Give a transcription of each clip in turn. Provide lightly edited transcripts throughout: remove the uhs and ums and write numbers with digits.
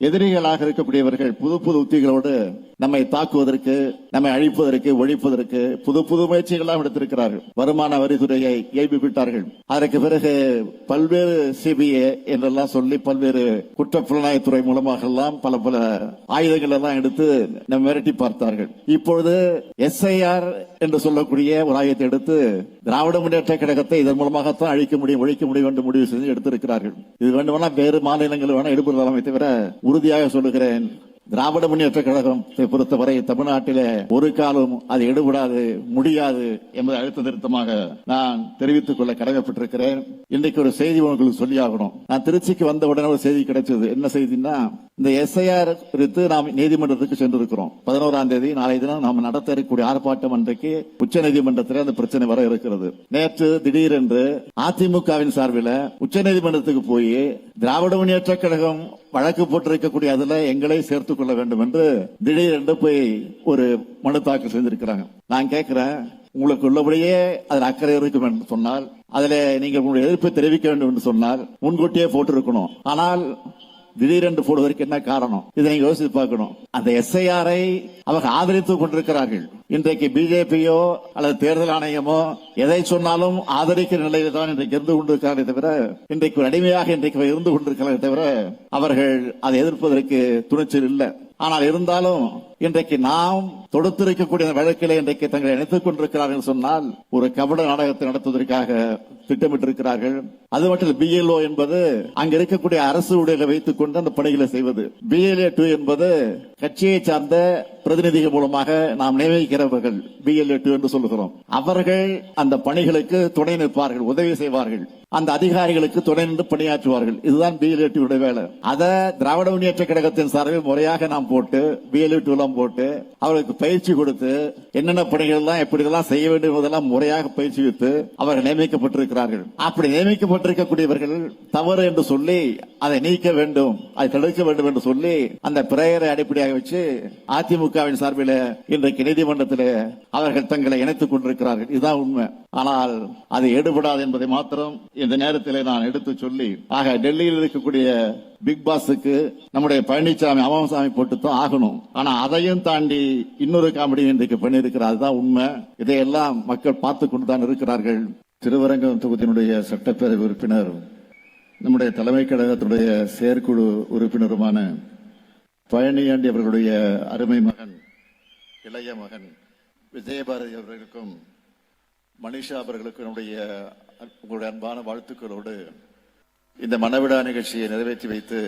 எதிரிகளாக இருக்கக்கூடியவர்கள் புது புது உத்திகளோடு நம்மை தாக்குவதற்கு, நம்மை அழிப்பதற்கு, ஒழிப்பதற்கு புது புது முயற்சிகளாக எடுத்திருக்கிறார்கள். வருமான வரித்துறையை ஏய்ப்பு விட்டார்கள். அதற்கு பிறகு பல்வேறு சிபிஐ என்றெல்லாம் சொல்லி பல்வேறு குற்றப்புலனாய்வுத்துறை மூலமாக எல்லாம் பல பல ஆயுதங்கள் எல்லாம் எடுத்து நம்ம மிரட்டி பார்த்தார்கள். இப்பொழுது SIR என்று சொல்லக்கூடிய ஒரு ஆயுதத்தை எடுத்து திராவிட முன்னேற்ற கழகத்தை இதன் மூலமாகத்தான் அழிக்க முடியும், ஒழிக்க முடியும் என்று முடிவு செய்து எடுத்திருக்கிறார்கள். இது வேண்டுமானா வேறு மாநிலங்கள் வேணா எடுப்பதாமே தவிர உறுதியாக சொல்லுகிறேன், திராவிட முன்னேற்ற கழகத்தை பொறுத்தவரை தமிழ்நாட்டிலே ஒரு காலம் அது எடுபடாது, முடியாது என்பதை அழுத்த திருத்தமாக நான் தெரிவித்துக் கொள்ள கடமைப்பட்டிருக்கிறேன். இன்றைக்கு ஒரு செய்தி உங்களுக்கு சொல்லி ஆகணும். நான் திருச்சிக்கு வந்த உடனே ஒரு செய்தி கிடைச்சது. என்ன செய்தின்னா, இந்த SIR குறித்து நாம் நீதிமன்றத்துக்கு சென்றிருக்கிறோம். 11ஆம் தேதி நாளை தினம் நாம் நடத்த இருக்கக்கூடிய ஆர்ப்பாட்டம் அன்றைக்கு உச்ச நீதிமன்றத்தில் அந்த பிரச்சனை வர இருக்கிறது. நேற்று திடீரென்று அதிமுகவின் சார்பில் உச்ச நீதிமன்றத்துக்கு போய் திராவிட முன்னேற்ற கழகம் வழக்கு போட்டிருக்கக்கூடிய அதுல எங்களை சேர்த்துக் கொள்ள வேண்டும் என்று திடீரென்று போய் ஒரு மனு தாக்கல் செய்திருக்கிறாங்க. நான் கேட்கிறேன், உங்களுக்கு உள்ளபடியே அதில் அக்கறை இருக்கும் என்று சொன்னால், அதில் நீங்கள் உங்களுடைய எதிர்ப்பை தெரிவிக்க வேண்டும் என்று சொன்னால் முன்கூட்டியே போட்டிருக்கணும். ஆனால் திடீரென்று போடுவதற்கு என்ன காரணம்? இதை நீங்க யோசித்து பார்க்கணும். அந்த SIR-ஐ அவங்க ஆதரித்துக் கொண்டிருக்கிறார்கள். இன்றைக்கு பிஜேபியோ அல்லது தேர்தல் ஆணையமோ எதை சொன்னாலும் ஆதரிக்கிற நிலையில் தான் இன்றைக்கு இருந்து கொண்டிருக்கிறார்கள் தவிர, இன்றைக்கு ஒரு அடிமையாக இன்றைக்கு இருந்து கொண்டிருக்கிறார்கள் தவிர அவர்கள் அதை எதிர்ப்பதற்கு துணிச்சல் இல்லை. ஆனால் இருந்தாலும் இன்றைக்கு நாம் தொடுத்திருக்கக்கூடிய வழக்கிலே இன்றைக்கு தங்களை இணைத்துக் கொண்டிருக்கிறார்கள் சொன்னால் ஒரு கபட நாடகத்தை நடத்துவதற்காக திட்டமிட்டிருக்கிறார்கள். அது மட்டும் BLO என்பது அங்க இருக்கக்கூடிய அரசு ஊழியர்களை வைத்துக் கொண்டு அந்த பணிகளை செய்வது. BLA2 என்பது கட்சியை சார்ந்த பிரதிநிதிகள் மூலமாக நாம் நியமிக்கிறவர்கள் BLA2 என்று சொல்லுகிறோம். அவர்கள் அந்த பணிகளுக்கு துணை நிற்பார்கள், உதவி செய்வார்கள், அந்த அதிகாரிகளுக்கு துணை நின்று பணியாற்றுவார்கள். இதுதான் BLA2 வேலை. அதை திராவிட முன்னேற்ற கழகத்தின் சார்பில் முறையாக நாம் போட்டு BLA2 போட்டு அவர்களுக்கு பயிற்சி கொடுத்து என்னென்ன பணிகள் எல்லாம் எப்படி எல்லாம் செய்ய வேண்டும் என்பதெல்லாம் முறையாக பயிற்சி கொடுத்து அவர்கள் நியமிக்கப்பட்டிருக்கிறார்கள். அப்படி நியமிக்கப்பட்டிருக்கக்கூடியவர்கள் தவறு என்று சொல்லி அதை நீக்க வேண்டும், அதை தடுக்க வேண்டும் என்று சொல்லி அந்த பிரேயரை அடிப்படையாக வச்சு அதிமுகவின் சார்பில் இன்றைக்கு நீதிமன்றத்தில் அவர்கள் தங்களை இணைத்துக் கொண்டிருக்கிறார்கள். இதுதான் உண்மை. ஆனால் அது எடுபடாது என்பதை மாத்திரம் இந்த நேரத்தில் நான் எடுத்து சொல்லி, ஆக டெல்லியில் இருக்கக்கூடிய பிக் பாஸுக்கு நம்முடைய பழனிசாமி அமாமசாமி போட்டுத்தான் ஆகணும். ஆனா அதையும் தாண்டி இன்னொரு காமெடி இன்றைக்கு பண்ணியிருக்கிறார். அதுதான் உண்மை. இதையெல்லாம் மக்கள் பார்த்து கொண்டுதான் இருக்கிறார்கள். திருவரங்கம் தொகுதியினுடைய சட்டப்பேரவை உறுப்பினர், நம்முடைய தலைமை கழகத்துடைய செயற்குழு உறுப்பினருமான பழனியாண்டி அவர்களுடைய அருமை மகன், இளைய மகன் விஜயபாரதி அவர்களுக்கும் மனிஷா அவர்களுக்கும் உங்களுடைய அன்பான வாழ்த்துக்களோடு இந்த மணவிழா நிகழ்ச்சியை நிறைவேற்றி வைத்து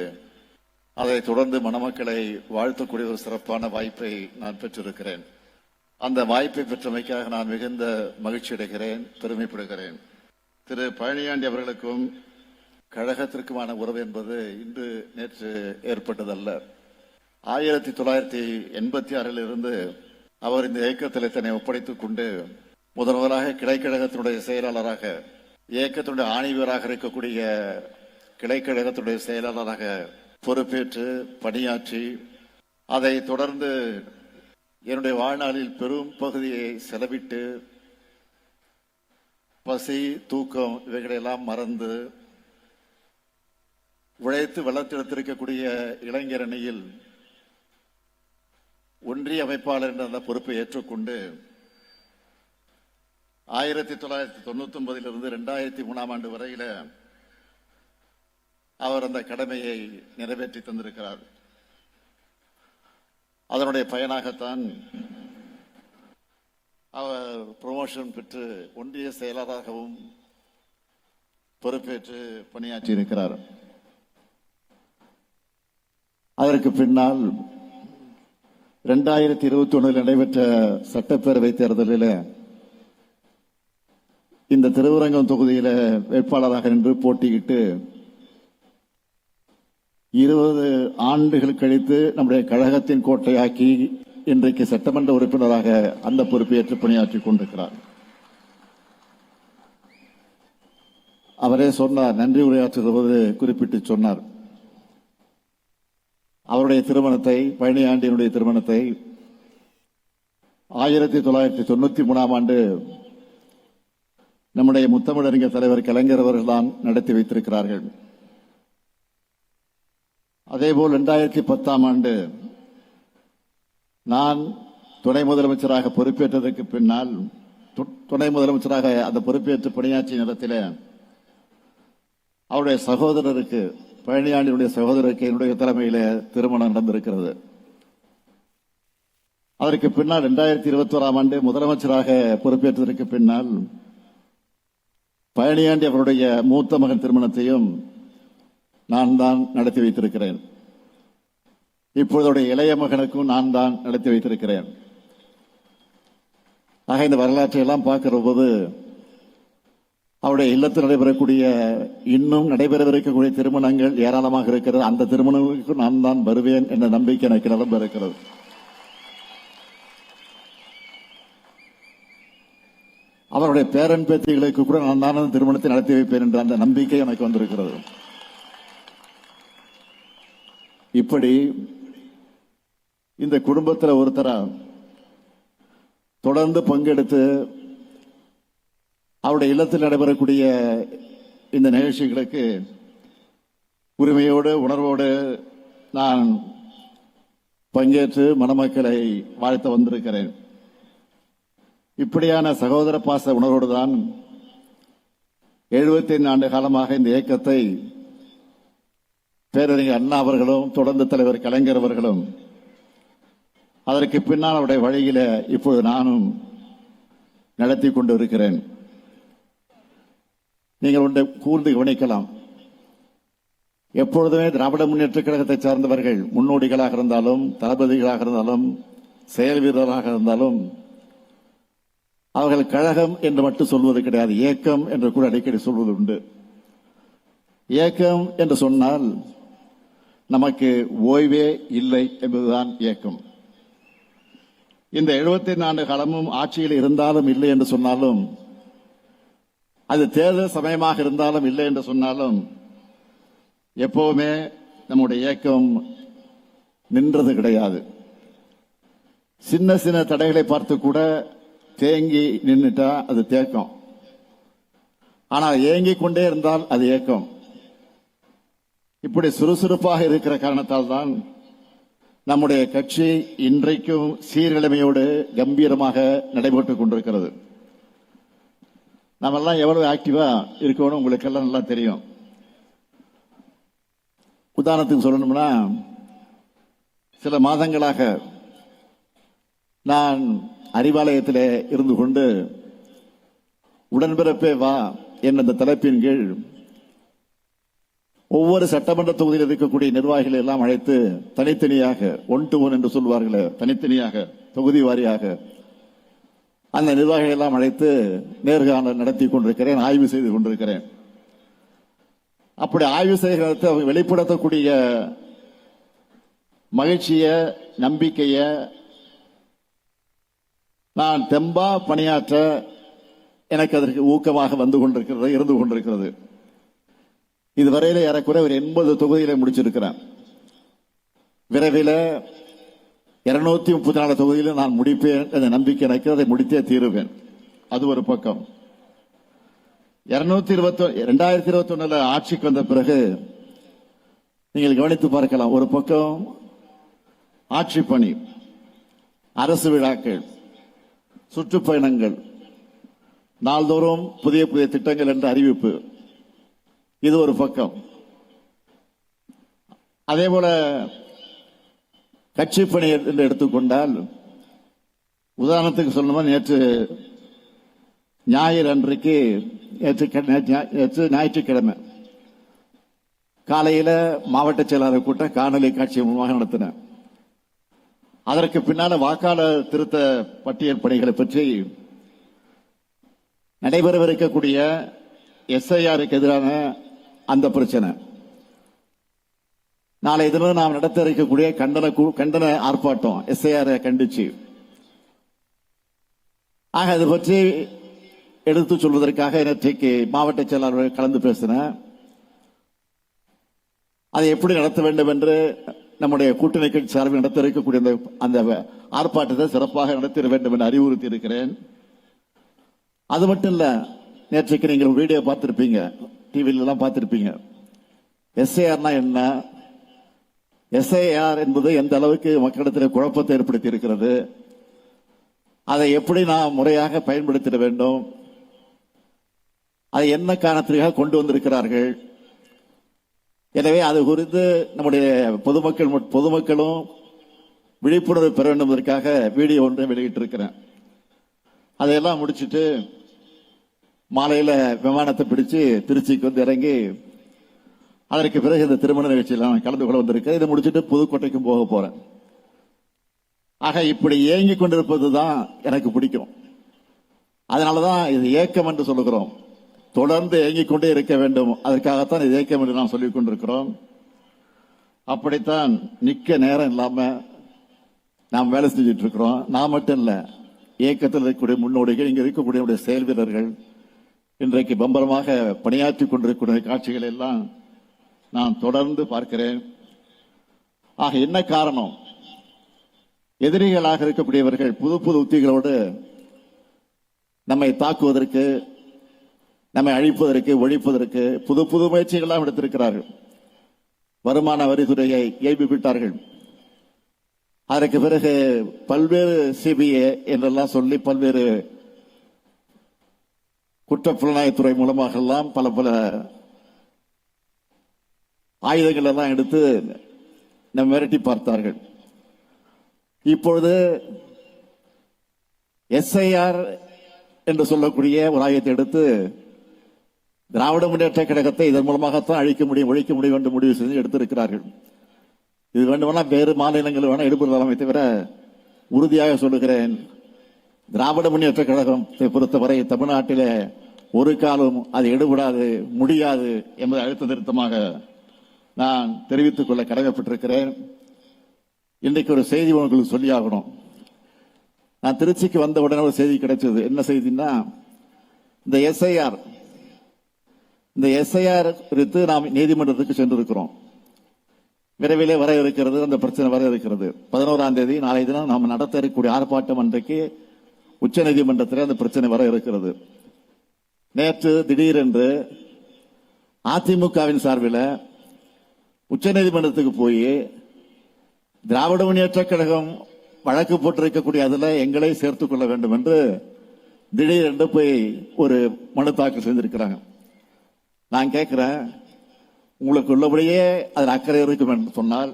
அதைத் தொடர்ந்து மணமக்களை வாழ்த்தக்கூடிய ஒரு சிறப்பான வாய்ப்பை நான் பெற்றிருக்கிறேன். அந்த வாய்ப்பை பெற்றமைக்காக நான் மிகுந்த மகிழ்ச்சி அடைகிறேன், பெருமைப்படுகிறேன். திரு பழனியாண்டி அவர்களுக்கும் கழகத்திற்குமான உறவு என்பது இன்று நேற்று ஏற்பட்டதல்ல. 1986 இருந்து அவர் இந்த இயக்கத்தில் தன்னை ஒப்படைத்துக் கொண்டு முதலாக கிளைக்கழகத்தினுடைய செயலாளராக, இயக்கத்தினுடைய ஆணிவராக இருக்கக்கூடிய கிளைக்கழகத்துடைய செயலாளராக பொறுப்பேற்று பணியாற்றி, அதை தொடர்ந்து என்னுடைய வாழ்நாளில் பெரும் பகுதியை செலவிட்டு பசி, தூக்கம் இவைகளெல்லாம் மறந்து உழைத்து வளர்த்தெடுத்திருக்கக்கூடிய இளைஞரணியில் ஒன்றிய அமைப்பாளர் என்ற அந்த பொறுப்பை ஏற்றுக்கொண்டு 1999 2003 ஆண்டு வரையில அவர் அந்த கடமையை நிறைவேற்றி தந்திருக்கிறார். அதனுடைய பயனாகத்தான் அவர் ப்ரமோஷன் பெற்று ஒன்றிய செயலாளராகவும் பொறுப்பேற்று பணியாற்றி இருக்கிறார். அதற்கு பின்னால் 2021 நடைபெற்ற சட்டப்பேரவை தேர்தலில் இந்த திருவரங்கம் தொகுதியில வேட்பாளராக நின்று போட்டியிட்டு 20 ஆண்டுகள் கழித்து நம்முடைய கழகத்தின் கோட்டையாக்கி இன்றைக்கு சட்டமன்ற உறுப்பினராக அந்த பொறுப்பேற்று பணியாற்றிக் கொண்டிருக்கிறார். அவரே சொன்னார், நன்றி உரையாற்றுவது குறிப்பிட்டு சொன்னார். அவருடைய திருமணத்தை, பழனியாண்டியினுடைய திருமணத்தை 1993 ஆண்டு நம்முடைய முத்தமிழறிஞர் தலைவர் கலைஞர் அவர்கள் தான் நடத்தி வைத்திருக்கிறார்கள். அதேபோல் 2010ஆம் ஆண்டு நான் துணை முதலமைச்சராக பொறுப்பேற்றதற்கு பின்னால் துணை முதலமைச்சராக அந்த பொறுப்பேற்று பணியாற்றிய நேரத்தில் அவருடைய சகோதரருக்கு, பழனியாண்டியுடைய சகோதரருக்கு என்னுடைய தலைமையில் திருமணம் நடந்திருக்கிறது. அதற்கு பின்னால் 2021ஆம் ஆண்டு முதலமைச்சராக பொறுப்பேற்றதற்கு பின்னால் பழனியாண்டி அவருடைய மூத்த மகன் திருமணத்தையும் நான் தான் நடத்தி வைத்திருக்கிறேன். இப்பொழுது இளைய மகனுக்கும் நான் தான் நடத்தி வைத்திருக்கிறேன். ஆக இந்த வரலாற்றை எல்லாம் பார்க்கிற போது அவருடைய இல்லத்தில் நடைபெறக்கூடிய, இன்னும் நடைபெறவிருக்கக்கூடிய திருமணங்கள் ஏராளமாக இருக்கிறது. அந்த திருமணங்களுக்கு நான் தான் வருவேன் என்ற நம்பிக்கை எனக்கு நிரம்ப இருக்கிறது. அவருடைய பேரன் பேத்திகளுக்கு கூட நான் தான் திருமணத்தை நடத்தி வைப்பேன் என்ற அந்த நம்பிக்கை எனக்கு வந்திருக்கிறது. இப்படி இந்த குடும்பத்தில் ஒருத்தரா தொடர்ந்து பங்கெடுத்து அவருடைய இல்லத்தில் நடைபெறக்கூடிய இந்த நிகழ்ச்சிகளுக்கு உரிமையோடு உணர்வோடு நான் பங்கேற்று மணமக்களை வாழ்த்த வந்திருக்கிறேன். இப்படியான சகோதர பாச உணர்வோடு தான் 75 ஆண்டு காலமாக இந்த இயக்கத்தை பேரறிஞர் அண்ணா அவர்களும் தொடர்ந்து தலைவர் கலைஞர் அவர்களும், அதற்கு பின்னால் அவருடைய வழியில இப்போது நானும் நடத்தி கொண்டு இருக்கிறேன். நீங்கள் ஒன்றை கூர்ந்து கவனிக்கலாம். எப்பொழுதுமே திராவிட முன்னேற்ற கழகத்தை சார்ந்தவர்கள் முன்னோடிகளாக இருந்தாலும், தளபதிகளாக இருந்தாலும், செயல் வீரராக இருந்தாலும், அவர்கள் கழகம் என்று மட்டும் சொல்வது கிடையாது, இயக்கம் என்று கூட அடிக்கடி சொல்வது உண்டு. இயக்கம் என்று சொன்னால் நமக்கு ஓய்வே இல்லை என்பதுதான் இயக்கம். இந்த 75 ஆண்டு காலமும் ஆட்சியில் இருந்தாலும் இல்லை என்று சொன்னாலும், அது தேர்தல் சமயமாக இருந்தாலும் இல்லை என்று சொன்னாலும், எப்பவுமே நம்முடைய இயக்கம் நின்றது கிடையாது. சின்ன சின்ன தடைகளை பார்த்து கூட தேங்கி நின்றுட்டா அது தேக்கம். ஆனால் ஏங்கிக் கொண்டே இருந்தால் அது ஏக்கம். இப்படி சுறுசுறுப்பாக இருக்கிற காரணத்தால் தான் நம்முடைய கட்சி இன்றைக்கும் சீர்கிழமையோடு கம்பீரமாக நடைபெற்றுக் கொண்டிருக்கிறது. நம்ம எல்லாம் எவ்வளவு ஆக்டிவா இருக்கணும் உங்களுக்கு எல்லாம் நல்லா தெரியும். உதாரணத்துக்கு சொல்லணும்னா, சில மாதங்களாக நான் அறிவாலயத்திலே இருந்து கொண்டு உடன்பிறப்பே வா என்ற தலைப்பின் கீழ் ஒவ்வொரு சட்டமன்ற தொகுதியில் இருக்கக்கூடிய நிர்வாகிகளை எல்லாம் அழைத்து தனித்தனியாக, 1 to 1 என்று சொல்வார்களே, தனித்தனியாக தொகுதி வாரியாக அந்த நிர்வாகிகளை எல்லாம் அழைத்து நேர்காணல் நடத்தி கொண்டிருக்கிறேன், ஆய்வு செய்து கொண்டிருக்கிறேன். அப்படி ஆய்வு செய்கிறது அவங்க வெளிப்படுத்தக்கூடிய மகிழ்ச்சிய, நம்பிக்கைய, நான் தெம்பா பணியாற்ற எனக்கு அதற்கு ஊக்கமாக இருந்து கொண்டிருக்கிறது. இதுவரையில ஏறக்குறைய ஒரு 80 தொகுதியில முடிச்சிருக்கிறேன். விரைவில் 234 தொகுதியில நான் முடிப்பேன் என்ற நம்பிக்கை எனக்கு, அதை முடித்தே தீருவேன். அது ஒரு பக்கம். 2021 ஆட்சிக்கு வந்த பிறகு நீங்கள் கவனித்து பார்க்கலாம். ஒரு பக்கம் ஆட்சி பணி, அரசு விழாக்கள், சுற்றுப்பயணங்கள், நாள்தோறும் புதிய புதிய திட்டங்கள் என்ற அறிவிப்பு, இது ஒரு பக்கம். அதே போல கட்சி பணி என்று எடுத்துக்கொண்டால், உதாரணத்துக்கு சொல்லணுமா, நேற்று ஞாயிறு அன்றைக்கு, நேற்று ஞாயிற்றுக்கிழமை காலையில மாவட்ட செயலாளர் கூட்டம் காணொலி காட்சி மூலமாக நடத்தின. அதற்கு பின்னால வாக்காளர் திருத்த பட்டியல் பணிகளை பற்றி நடைபெறவிருக்கக்கூடிய SIR-க்கு எதிரான அந்த பிரச்சனை, நாளை தினம் நாம் நடத்த இருக்கக்கூடிய கண்டன ஆர்ப்பாட்டம், SIR-ஐ கண்டிச்சு. ஆக அது பற்றி எடுத்து சொல்வதற்காக நேற்றைக்கு மாவட்ட செயலாளர்கள் கலந்து பேசின. அதை எப்படி நடத்த வேண்டும் என்று நம்முடைய கூட்டணி கட்சி சார்பில் நடத்த இருக்கக்கூடிய அந்த ஆர்ப்பாட்டத்தை சிறப்பாக நடத்திட வேண்டும் என்று அறிவுறுத்தி இருக்கிறேன். அது மட்டும் இல்ல, நேற்றைக்கு நீங்கள் வீடியோ பார்த்திருப்பீங்க, டிவில எல்லாம் பார்த்திருப்பீங்க. SIR-னா என்ன, எஸ்ஐஆர் என்பது எந்த அளவுக்கு மக்களிடத்தில் குழப்பத்தை ஏற்படுத்தி இருக்கிறது, அதை எப்படி நாம் முறையாக பயன்படுத்திட வேண்டும், அதை என்ன காரணத்திற்காக கொண்டு வந்திருக்கிறார்கள். எனவே அது குறித்து நம்முடைய பொதுமக்களும் விழிப்புணர்வு பெற வேண்டும் என்பதற்காக வீடியோ ஒன்றை வெளியிட்டிருக்கிறேன். அதையெல்லாம் முடிச்சுட்டு மாலையில் விமானத்தை பிடிச்சு திருச்சிக்கு வந்து இறங்கி அதற்கு பிறகு இந்த திருமண நிகழ்ச்சியில் நான் கலந்து கொள்ள வந்திருக்கேன். இதை முடிச்சுட்டு புதுக்கோட்டைக்கும் போக போறேன். ஆக இப்படி ஏங்கிக் கொண்டிருப்பது தான் எனக்கு பிடிக்கும். அதனாலதான் இது ஏக்கம் என்று சொல்லுகிறோம். தொடர்ந்து ஏங்கிக் கொண்டே இருக்க வேண்டும். அதற்காகத்தான் இது ஏக்கம் என்று நாம் சொல்லிக் கொண்டிருக்கிறோம். அப்படித்தான் நிக்க நேரம் இல்லாம நாம் வேலை செஞ்சுட்டு இருக்கிறோம். நான் மட்டும் இல்ல, இயக்கத்தில் இருக்கக்கூடிய முன்னோடிகள், இங்க இருக்கக்கூடிய செயல் வீரர்கள் இன்றைக்கு பம்பரமாக பணியாற்றி கொண்டிருக்கிற காட்சிகள் எல்லாம் நான் தொடர்ந்து பார்க்கிறேன். ஆக என்ன காரணம்? எதிரிகளாக இருக்கக்கூடியவர்கள் புது புது உத்திகளோடு நம்மை தாக்குவதற்கு, நம்மை அழிப்பதற்கு, ஒழிப்பதற்கு புது புது முயற்சிகள்லாம் எடுத்திருக்கிறார்கள். வருமான வரித்துறையை ஏய்ப்பு விட்டார்கள். அதற்கு பிறகு பல்வேறு சிபிஐ என்றெல்லாம் சொல்லி பல்வேறு குற்றப்புலனாய்வுத்துறை மூலமாக எல்லாம் பல பல ஆயுதங்கள் எல்லாம் எடுத்து நம்ம மிரட்டி பார்த்தார்கள். இப்பொழுது எஸ்ஐஆர் என்று சொல்லக்கூடிய ஒரு ஆயுதத்தை எடுத்து திராவிட முன்னேற்ற கழகத்தை இதன் மூலமாகத்தான் அழிக்க முடியும், ஒழிக்க முடியும் என்று முடிவு செய்து எடுத்திருக்கிறார்கள். இது வேண்டுமானா வேறு மாநிலங்கள் வேணா எடுப்பதாமே தவிர உறுதியாக சொல்லுகிறேன், திராவிட முன்னேற்ற கழகத்தை பொறுத்தவரை தமிழ்நாட்டிலே ஒரு காலம் அது எடுபடாது, முடியாது என்பதை அழுத்த திருத்தமாக நான் தெரிவித்துக் கொள்ள கடமைப்பட்டிருக்கிறேன். இன்றைக்கு ஒரு செய்தி உங்களுக்கு சொல்லி ஆகணும். நான் திருச்சிக்கு வந்த உடனே ஒரு செய்தி கிடைச்சது. என்ன செய்தின்னா, இந்த எஸ்ஐஆர் குறித்து நாம் நீதிமன்றத்துக்கு சென்றிருக்கிறோம். விரைவிலே வர இருக்கிறது, அந்த பிரச்சனை வர இருக்கிறது. 11ஆம் தேதி நாளை தினம் நாம் நடத்த இருக்கக்கூடிய ஆர்ப்பாட்டம் அன்றைக்கு உச்ச நீதிமன்றத்தில் அந்த பிரச்சனை வர இருக்கிறது. நேற்று திடீரென்று அதிமுகவின் சார்பில் உச்ச நீதிமன்றத்துக்கு போய் திராவிட முன்னேற்ற கழகம் வழக்கு போட்டிருக்கக்கூடிய அதில் எங்களை சேர்த்துக் கொள்ள வேண்டும் என்று திடீரென்று போய் ஒரு மனு தாக்கல் செய்திருக்கிறாங்க. நான் கேட்கிறேன், உங்களுக்கு உள்ளபடியே அதில் அக்கறை இருக்கும் என்று சொன்னால்,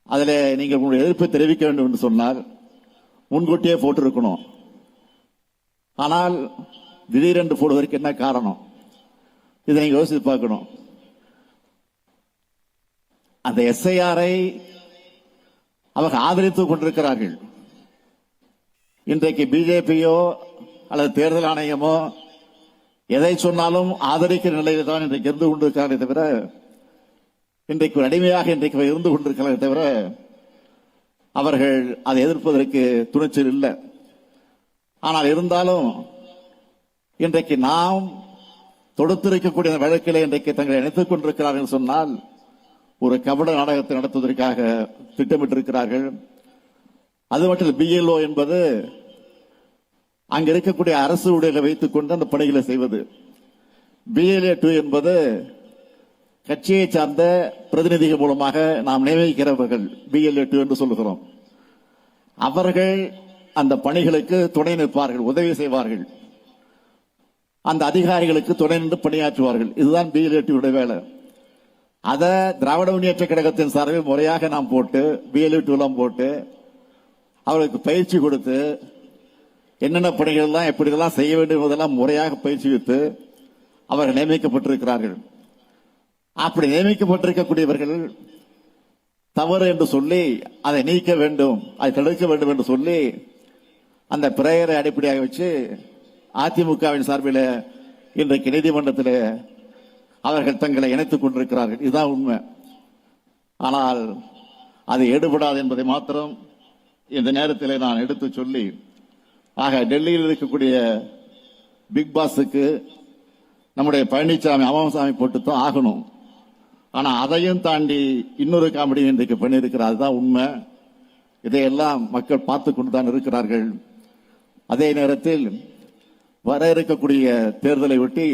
அதில் நீங்கள் உங்களுடைய எதிர்ப்பை தெரிவிக்க வேண்டும் என்று சொன்னால் முன்கூட்டியே போட்டிருக்கணும். ஆனால் திடீரென்று போடுவதற்கு என்ன காரணம்? இதை நீங்க யோசித்து பார்க்கணும். அந்த எஸ்ஐஆரை அவர்கள் ஆதரித்துக் கொண்டிருக்கிறார்கள். இன்றைக்கு பிஜேபியோ அல்லது தேர்தல் ஆணையமோ எதை சொன்னாலும் ஆதரிக்கிற நிலையில் தான் இன்றைக்கு இருந்து கொண்டிருக்கிறார்களே தவிர, இன்றைக்கு ஒரு அடிமையாக இன்றைக்கு இருந்து கொண்டிருக்கிறார்களே தவிர அவர்கள் அதை எதிர்ப்பதற்கு துணிச்சல் இல்லை. ஆனால் இருந்தாலும் இன்றைக்கு நாம் தொடுத்திருக்கக்கூடிய வழக்கிலே இன்றைக்கு தங்களை இணைத்துக் கொண்டிருக்கிறார்கள் சொன்னால் ஒரு கபட நாடகத்தை நடத்துவதற்காக திட்டமிட்டிருக்கிறார்கள். அது மட்டும் பிஎல்ஓ என்பது அங்க இருக்கக்கூடிய அரசு ஊழியர்களை வைத்துக் கொண்டு அந்த பணிகளை செய்வது. பிஎல்ஏ 2 என்பது கட்சியை சார்ந்த பிரதிநிதிகள் மூலமாக நாம் நியமிக்கிறவர்கள் பிஎல்ஏ 2 என்று சொல்லுகிறோம். அவர்கள் அந்த பணிகளுக்கு துணை நிற்பார்கள், உதவி செய்வார்கள், அந்த அதிகாரிகளுக்கு துணை நின்று பணியாற்றுவார்கள். இதுதான் பிஎல்ஏ 2 வேலை. அதை திராவிட முன்னேற்ற கழகத்தின் சார்பில் முறையாக நாம் போட்டு பிஎல்ஏ 2 போட்டு அவர்களுக்கு பயிற்சி கொடுத்து என்னென்ன பணிகள் எல்லாம் எப்படியெல்லாம் செய்ய வேண்டும் என்பதெல்லாம் முறையாக பயிற்சி வைத்து அவர்கள் நியமிக்கப்பட்டிருக்கிறார்கள். அப்படி நியமிக்கப்பட்டிருக்கக்கூடியவர்கள் தவறு என்று சொல்லி அதை நீக்க வேண்டும், அதை தடுக்க வேண்டும் என்று சொல்லி அந்த பிரேயரை அடிப்படையாக வச்சு அதிமுகவின் சார்பில் இன்றைக்கு நீதிமன்றத்தில் அவர்கள் தங்களை இணைத்துக் கொண்டிருக்கிறார்கள். இதுதான் உண்மை. ஆனால் அது எடுபடாது என்பதை மாத்திரம் இந்த நேரத்தில் நான் எடுத்து சொல்லி, ஆக டெல்லியில் இருக்கக்கூடிய பிக் பாஸுக்கு நம்முடைய பழனிசாமி அமாமசாமி போட்டுத்தான் ஆகணும். ஆனா அதையும் தாண்டி இன்னொரு காமெடி இன்றைக்கு பண்ணியிருக்கிறார். அதுதான் உண்மை. இதையெல்லாம் மக்கள் பார்த்து கொண்டு தான் இருக்கிறார்கள். அதே நேரத்தில் வர இருக்கக்கூடிய தேர்தலை ஒட்டி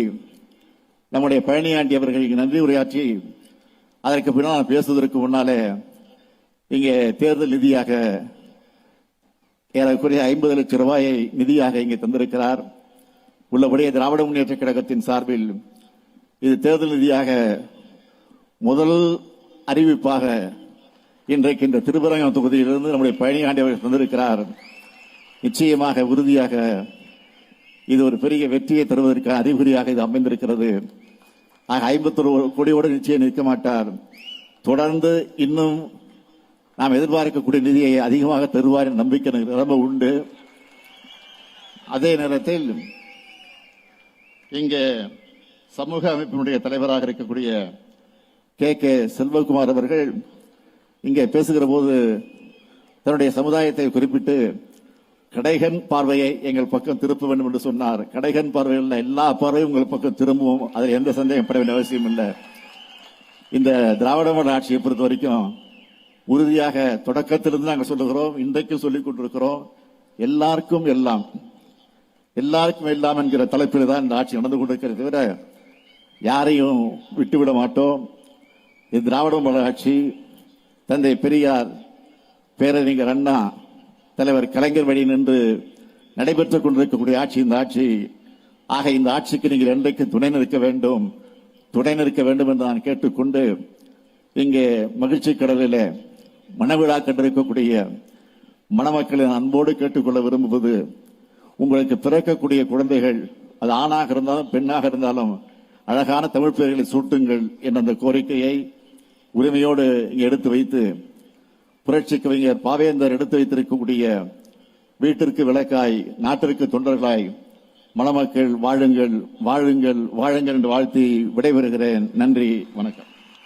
நம்முடைய பழனியாண்டி அவர்களுக்கு நன்றி உரையாற்றி அதற்கு பின்னால் நான் பேசுவதற்கு முன்னாலே இங்கே தேர்தல் நிதியாக ஏறக்குறைய 50 லட்சம் ரூபாயை நிதியாக இங்கே தந்திருக்கிறார். உள்ளபடியே திராவிட முன்னேற்ற கழகத்தின் சார்பில் இது தேர்தல் நிதியாக முதல் அறிவிப்பாக இன்றைக்கு இந்த திருப்பரங்கம் தொகுதியிலிருந்து நம்முடைய பழனியாண்டி அவர்கள் தந்திருக்கிறார். நிச்சயமாக உறுதியாக இது ஒரு பெரிய வெற்றியை தருவதற்கான அறிகுறியாக இது அமைந்திருக்கிறது. 51 கோடியோடு நிச்சயம் நிற்க மாட்டார். தொடர்ந்து இன்னும் நாம் எதிர்பார்க்கக்கூடிய நிதியை அதிகமாக தருவார் என்ற நம்பிக்கை ரொம்ப உண்டு. அதே நேரத்தில் இங்கே சமூக அமைப்பினுடைய தலைவராக இருக்கக்கூடிய கே செல்வகுமார் அவர்கள் இங்கே பேசுகிற போது தன்னுடைய சமுதாயத்தை குறிப்பிட்டு கடைகன் பார்வையை எங்கள் பக்கம் திருப்ப வேண்டும் என்று சொன்னார். கடைகன் பார்வையில் எல்லா பார்வையும் உங்கள் பக்கம் திரும்புவோம், அதில் எந்த சந்தேகப்பட வேண்டிய அவசியம் இல்லை. இந்த திராவிட மாடல் ஆட்சியை பொறுத்த வரைக்கும் உறுதியாக தொடக்கத்திலிருந்து நாங்கள் சொல்லுகிறோம், இன்றைக்கும் சொல்லிக் கொண்டிருக்கிறோம். எல்லாருக்கும் எல்லாம், எல்லாருக்கும் எல்லாம் என்கிற தலைப்பில் தான் இந்த ஆட்சி நடந்து கொண்டிருக்கிறது தவிர யாரையும் விட்டுவிட மாட்டோம். இது திராவிட மாடல் ஆட்சி. தந்தை பெரியார், பேரறிஞர் அண்ணா, தலைவர் கலைஞர் வழி நின்று நடைபெற்றுக் கொண்டிருக்கக்கூடிய ஆட்சி இந்த ஆட்சி. ஆக இந்த ஆட்சிக்கு நீங்கள் என்றைக்கு துணை நிற்க வேண்டும், துணை நிற்க வேண்டும் என்று நான் கேட்டுக்கொண்டு இங்கே மகிழ்ச்சி கடலில் மணவிழா கண்டிருக்கக்கூடிய மணமக்களின் அன்போடு கேட்டுக்கொள்ள விரும்புவது, உங்களுக்கு பிறக்கக்கூடிய குழந்தைகள் அது ஆணாக இருந்தாலும் பெண்ணாக இருந்தாலும் அழகான தமிழ் பெயர்களை சூட்டுங்கள் என்ற அந்த கோரிக்கையை உரிமையோடு இங்கே எடுத்து வைத்து புரட்சி கவிஞர் பாவேந்தர் எடுத்து வைத்திருக்கக்கூடிய வீட்டிற்கு விளக்காய் நாட்டிற்கு தொண்டர்களாய் மணமக்கள் வாழுங்கள் வாழுங்கள் வாழுங்கள் என்று வாழ்த்தி விடைபெறுகிறேன். நன்றி, வணக்கம்.